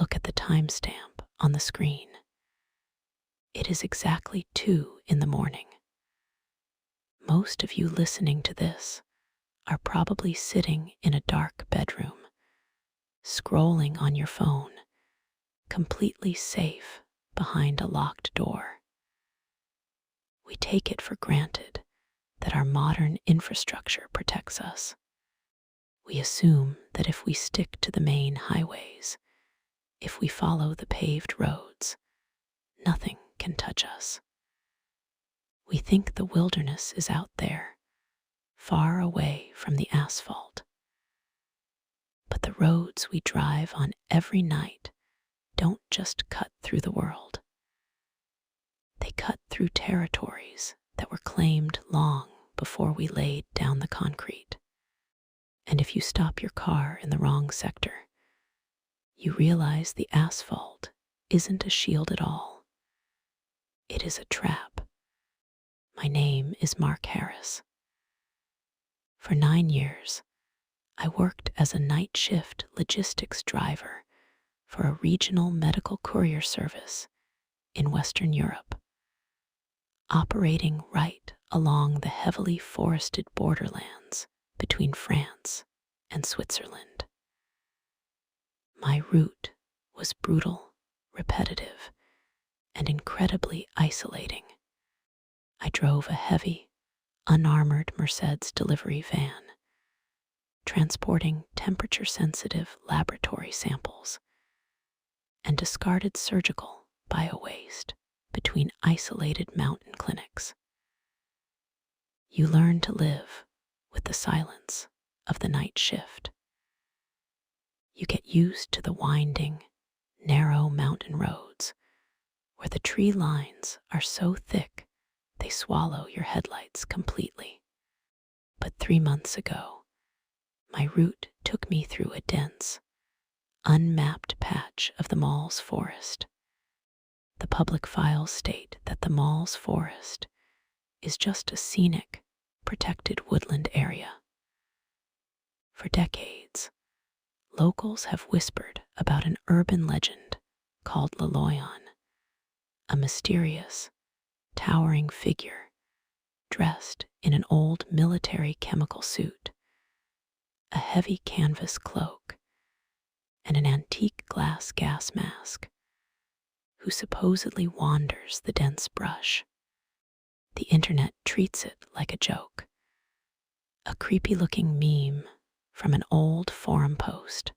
look at the timestamp on the screen. It is exactly 2 in the morning. Most of you listening to this are probably sitting in a dark bedroom, scrolling on your phone, completely safe behind a locked door. We take it for granted that our modern infrastructure protects us. We assume that if we stick to the main highways, if we follow the paved roads, nothing can touch us. We think the wilderness is out there, far away from the asphalt. But the roads we drive on every night don't just cut through the world. They cut through territories that were claimed long before we laid down the concrete. And if you stop your car in the wrong sector, you realize the asphalt isn't a shield at all. It is a trap. My name is Mark Harris. For 9 years, I worked as a night shift logistics driver for a regional medical courier service in Western Europe, operating right along the heavily forested borderlands between France and Switzerland. My route was brutal, repetitive, and incredibly isolating. I drove a heavy, unarmored Mercedes delivery van, transporting temperature-sensitive laboratory samples and discarded surgical bio-waste between isolated mountain clinics. You learn to live with the silence of the night shift. You get used to the winding, narrow mountain roads where the tree lines are so thick they swallow your headlights completely. But 3 months ago, my route took me through a dense, unmapped patch of the Maules forest. The public files state that the Maules forest is just a scenic, protected woodland area. For decades, locals have whispered about an urban legend called Loyon, a mysterious, towering figure dressed in an old military chemical suit, a heavy canvas cloak, and an antique glass gas mask, who supposedly wanders the dense brush. The internet treats it like a joke, a creepy-looking meme from an old forum post.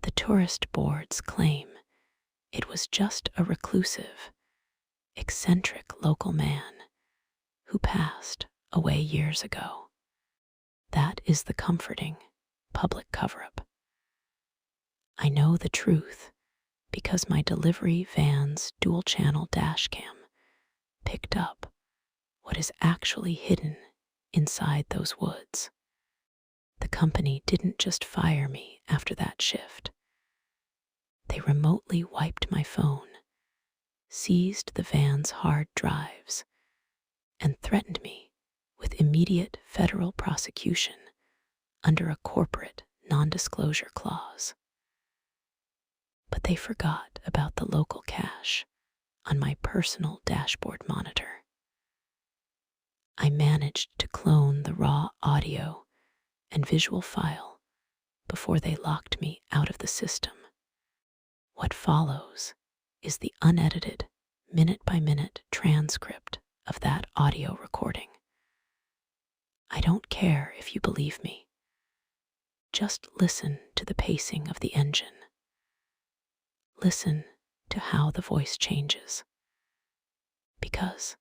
The tourist boards claim it was just a reclusive, eccentric local man who passed away years ago. That is the comforting public cover-up. I know the truth because my delivery van's dual-channel Dashcam picked up what is actually hidden inside those woods. The company didn't just fire me after that shift. They remotely wiped my phone, seized the van's hard drives, and threatened me with immediate federal prosecution under a corporate non-disclosure clause. But they forgot about the local cache on my personal dashboard monitor. I managed to clone the raw audio and visual file before they locked me out of the system. What follows is the unedited, minute-by-minute transcript of that audio recording. I don't care if you believe me. Just listen to the pacing of the engine. Listen to how the voice changes. Because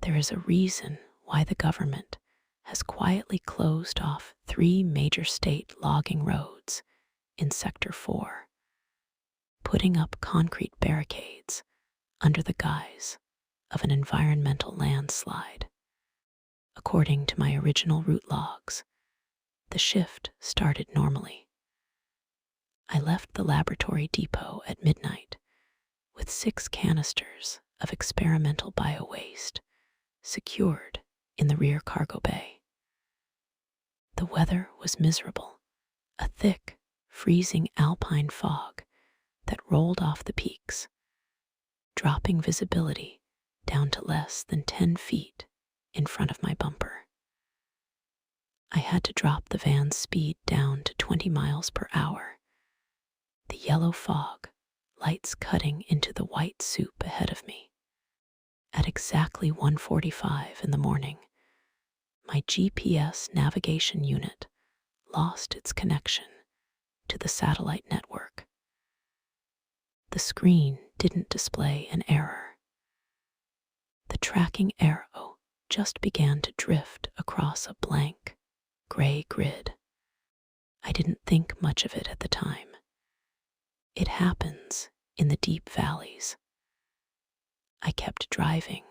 there is a reason why the government has quietly closed off 3 major state logging roads in Sector 4, putting up concrete barricades under the guise of an environmental landslide. According to my original route logs, the shift started normally. I left the laboratory depot at midnight with 6 canisters of experimental bio-waste secured in the rear cargo bay. The weather was miserable, a thick, freezing alpine fog that rolled off the peaks, dropping visibility down to less than 10 feet in front of my bumper. I had to drop the van's speed down to 20 miles per hour. The yellow fog, lights cutting into the white soup ahead of me. At exactly 1:45 in the morning, my GPS navigation unit lost its connection to the satellite network. The screen didn't display an error. The tracking arrow just began to drift across a blank, gray grid. I didn't think much of it at the time. It happens in the deep valleys. I kept driving,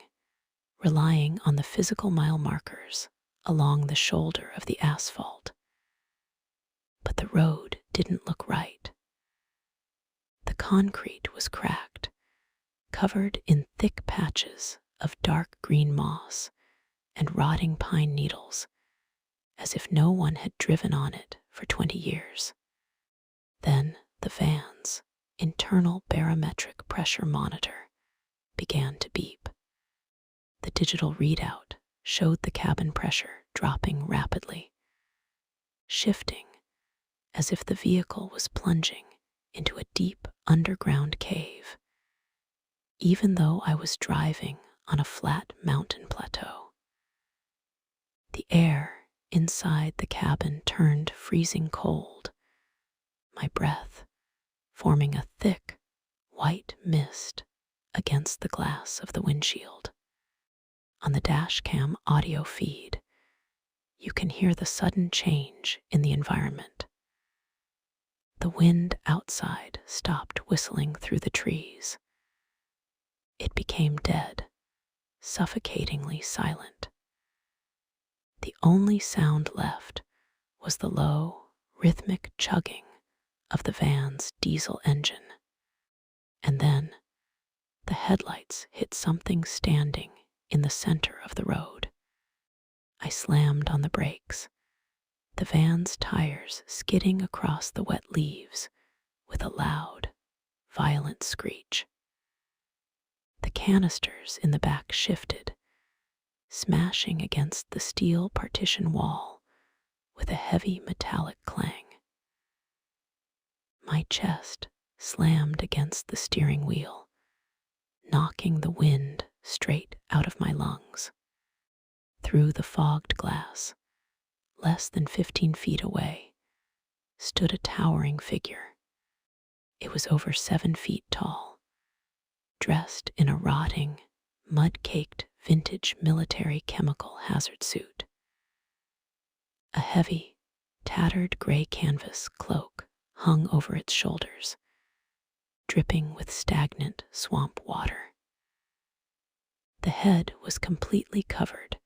relying on the physical mile markers along the shoulder of the asphalt. But the road didn't look right. The concrete was cracked, covered in thick patches of dark green moss and rotting pine needles, as if no one had driven on it for 20 years. Then the van's internal barometric pressure monitor began to beep. The digital readout showed the cabin pressure dropping rapidly, shifting as if the vehicle was plunging into a deep underground cave, even though I was driving on a flat mountain plateau. The air inside the cabin turned freezing cold, my breath forming a thick, white mist against the glass of the windshield. On the Dashcam audio feed, you can hear the sudden change in the environment. The wind outside stopped whistling through the trees. It became dead, suffocatingly silent. The only sound left was the low, rhythmic chugging of the van's diesel engine. And then the headlights hit something standing in the center of the road. I slammed on the brakes, the van's tires skidding across the wet leaves with a loud, violent screech. The canisters in the back shifted, smashing against the steel partition wall with a heavy metallic clang. My chest slammed against the steering wheel, knocking the wind straight out of my lungs. Through the fogged glass, less than 15 feet away, stood a towering figure. It was over 7 feet tall, dressed in a rotting, mud-caked vintage military chemical hazard suit. A heavy, tattered gray canvas cloak hung over its shoulders, dripping with stagnant swamp water. The head was completely covered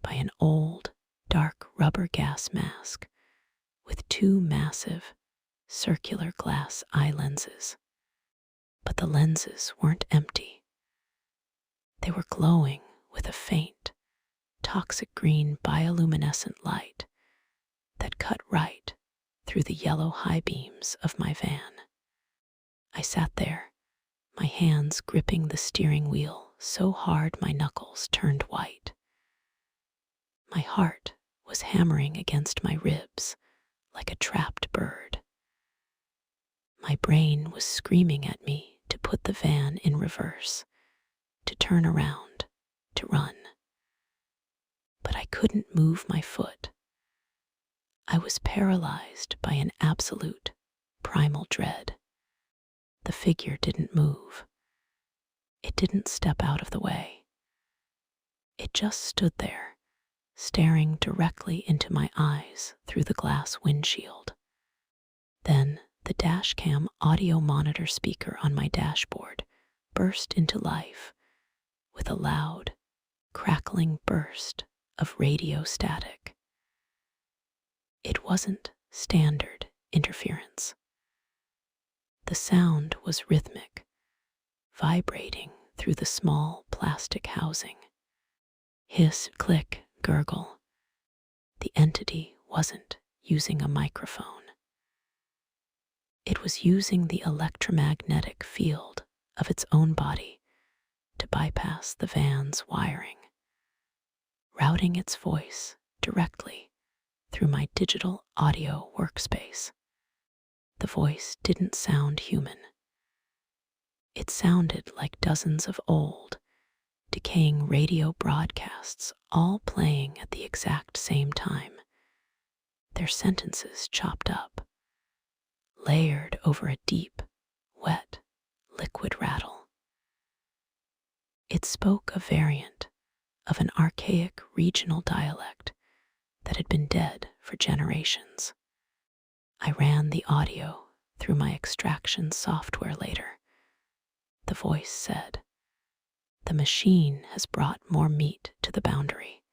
by an old, dark rubber gas mask with 2 massive, circular glass eye lenses. But the lenses weren't empty. They were glowing with a faint, toxic green bioluminescent light that cut right through the yellow high beams of my van. I sat there, my hands gripping the steering wheel so hard my knuckles turned white. My heart was hammering against my ribs like a trapped bird. My brain was screaming at me to put the van in reverse, to turn around, to run. But I couldn't move my foot. I was paralyzed by an absolute, primal dread. The figure didn't move. It didn't step out of the way. It just stood there, staring directly into my eyes through the glass windshield. Then the Dashcam audio monitor speaker on my dashboard burst into life with a loud, crackling burst of radio static. It wasn't standard interference. The sound was rhythmic, vibrating through the small plastic housing. Hiss, click, gurgle. The entity wasn't using a microphone. It was using the electromagnetic field of its own body to bypass the van's wiring, routing its voice directly through my digital audio workspace. The voice didn't sound human. It sounded like dozens of old, decaying radio broadcasts all playing at the exact same time, their sentences chopped up, layered over a deep, wet, liquid rattle. It spoke a variant of an archaic regional dialect that had been dead for generations. I ran the audio through my extraction software later. The voice said, "The machine has brought more meat to the boundary.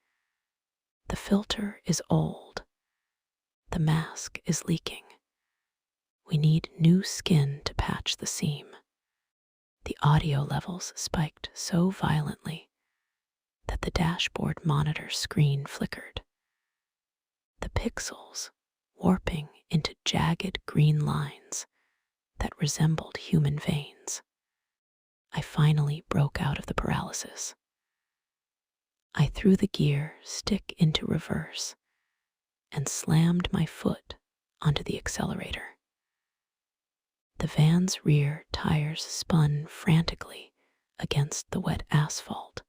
The filter is old. The mask is leaking. We need new skin to patch the seam." The audio levels spiked so violently that the dashboard monitor screen flickered, the pixels warping into jagged green lines that resembled human veins. I finally broke out of the paralysis. I threw the gear stick into reverse and slammed my foot onto the accelerator. The van's rear tires spun frantically against the wet asphalt,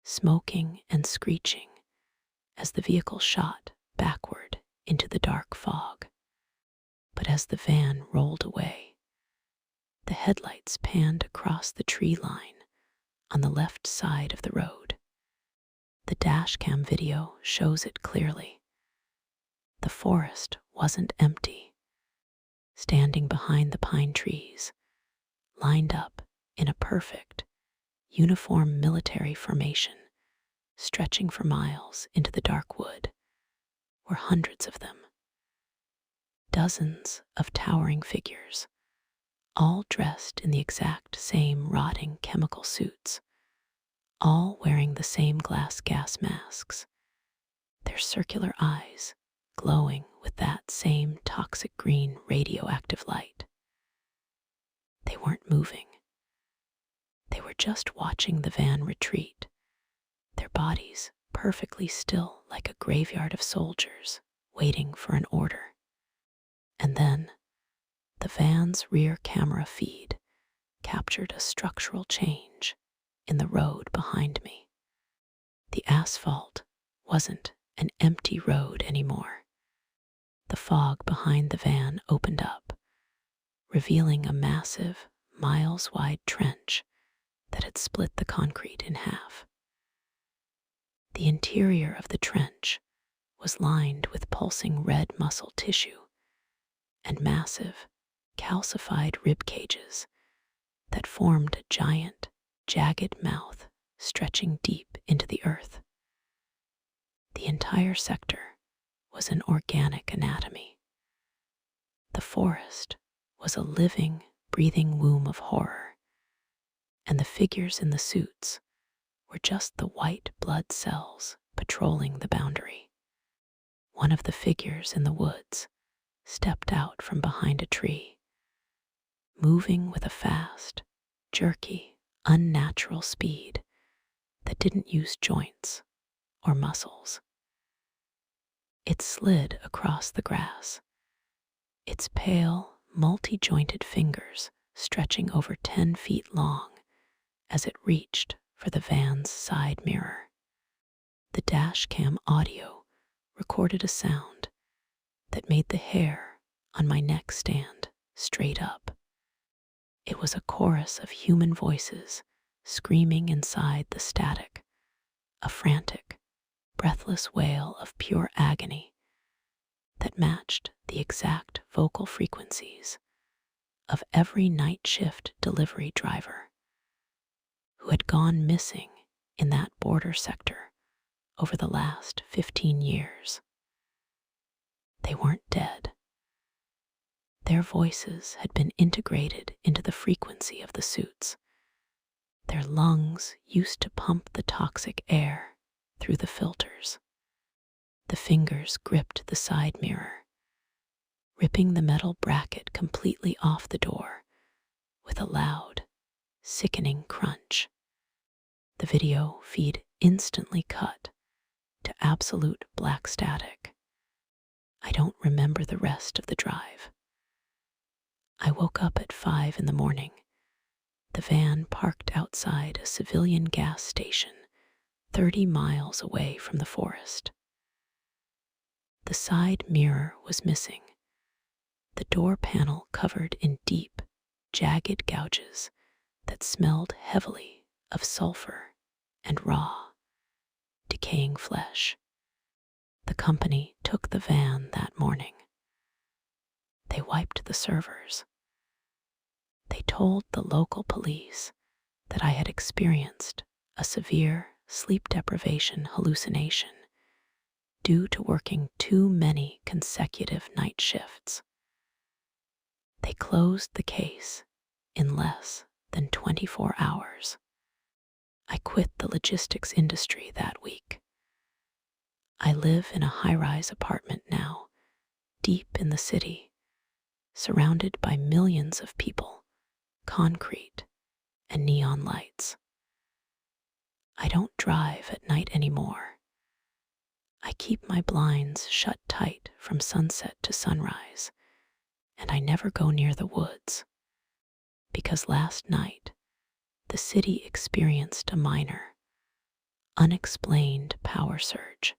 smoking and screeching as the vehicle shot backward into the dark fog. But as the van rolled away, the headlights panned across the tree line on the left side of the road. The dashcam video shows it clearly. The forest wasn't empty. Standing behind the pine trees, lined up in a perfect, uniform military formation, stretching for miles into the dark wood, were hundreds of them. Dozens of towering figures, all dressed in the exact same rotting chemical suits, all wearing the same glass gas masks, their circular eyes glowing with that same toxic green radioactive light. They weren't moving. They were just watching the van retreat, their bodies perfectly still like a graveyard of soldiers waiting for an order. And then, the van's rear camera feed captured a structural change in the road behind me. The asphalt wasn't an empty road anymore. The fog behind the van opened up, revealing a massive, miles-wide trench that had split the concrete in half. The interior of the trench was lined with pulsing red muscle tissue and massive, calcified rib cages that formed a giant, jagged mouth stretching deep into the earth. The entire sector was an organic anatomy. The forest was a living, breathing womb of horror, and the figures in the suits were just the white blood cells patrolling the boundary. One of the figures in the woods stepped out from behind a tree, moving with a fast, jerky, unnatural speed that didn't use joints or muscles. It slid across the grass, its pale, multi-jointed fingers stretching over 10 feet long as it reached for the van's side mirror. The dashcam audio recorded a sound that made the hair on my neck stand straight up. It was a chorus of human voices screaming inside the static, a frantic, breathless wail of pure agony that matched the exact vocal frequencies of every night shift delivery driver who had gone missing in that border sector over the last 15 years. They weren't dead. Their voices had been integrated into the frequency of the suits. Their lungs used to pump the toxic air through the filters. The fingers gripped the side mirror, ripping the metal bracket completely off the door with a loud, sickening crunch. The video feed instantly cut to absolute black static. I don't remember the rest of the drive. I woke up at 5 in the morning, the van parked outside a civilian gas station 30 miles away from the forest. The side mirror was missing, the door panel covered in deep, jagged gouges that smelled heavily of sulfur and raw, decaying flesh. The company took the van that morning. They wiped the servers. They told the local police that I had experienced a severe sleep deprivation hallucination due to working too many consecutive night shifts. They closed the case in less than 24 hours. I quit the logistics industry that week. I live in a high-rise apartment now, deep in the city, surrounded by millions of people, concrete, and neon lights. I don't drive at night anymore. I keep my blinds shut tight from sunset to sunrise, and I never go near the woods, because last night the city experienced a minor, unexplained power surge.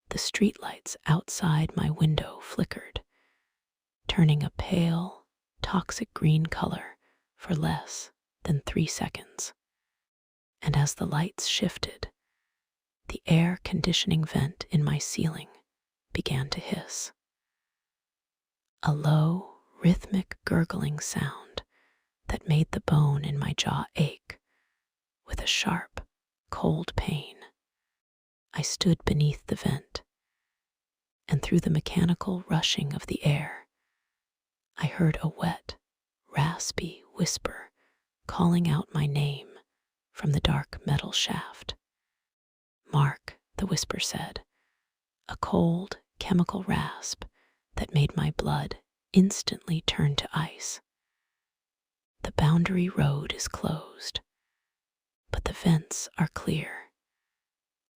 The streetlights outside my window flickered, turning a pale, toxic green color for less than 3 seconds. And as the lights shifted, the air conditioning vent in my ceiling began to hiss. A low, rhythmic gurgling sound that made the bone in my jaw ache with a sharp, cold pain. I stood beneath the vent, and through the mechanical rushing of the air, I heard a wet, raspy whisper calling out my name from the dark metal shaft. "Mark," the whisper said, a cold, chemical rasp that made my blood instantly turn to ice. "The boundary road is closed, but the vents are clear.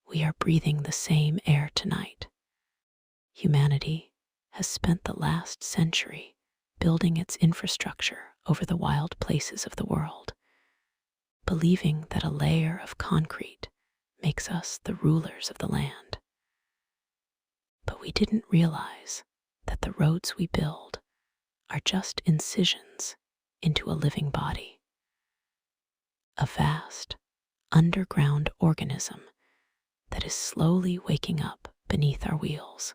We are breathing the same air tonight." Humanity has spent the last century building its infrastructure over the wild places of the world, believing that a layer of concrete makes us the rulers of the land. But we didn't realize that the roads we build are just incisions into a living body, a vast, underground organism that is slowly waking up beneath our wheels.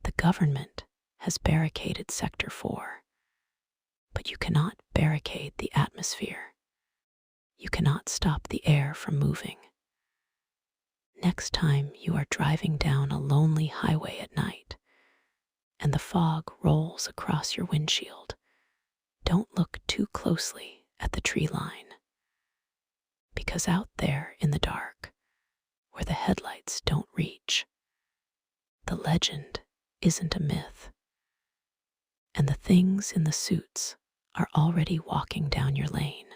The government has barricaded Sector 4, but you cannot barricade the atmosphere. You cannot stop the air from moving. Next time you are driving down a lonely highway at night and the fog rolls across your windshield, don't look too closely at the tree line, because out there in the dark, where the headlights don't reach, the legend isn't a myth, and the things in the suits are already walking down your lane.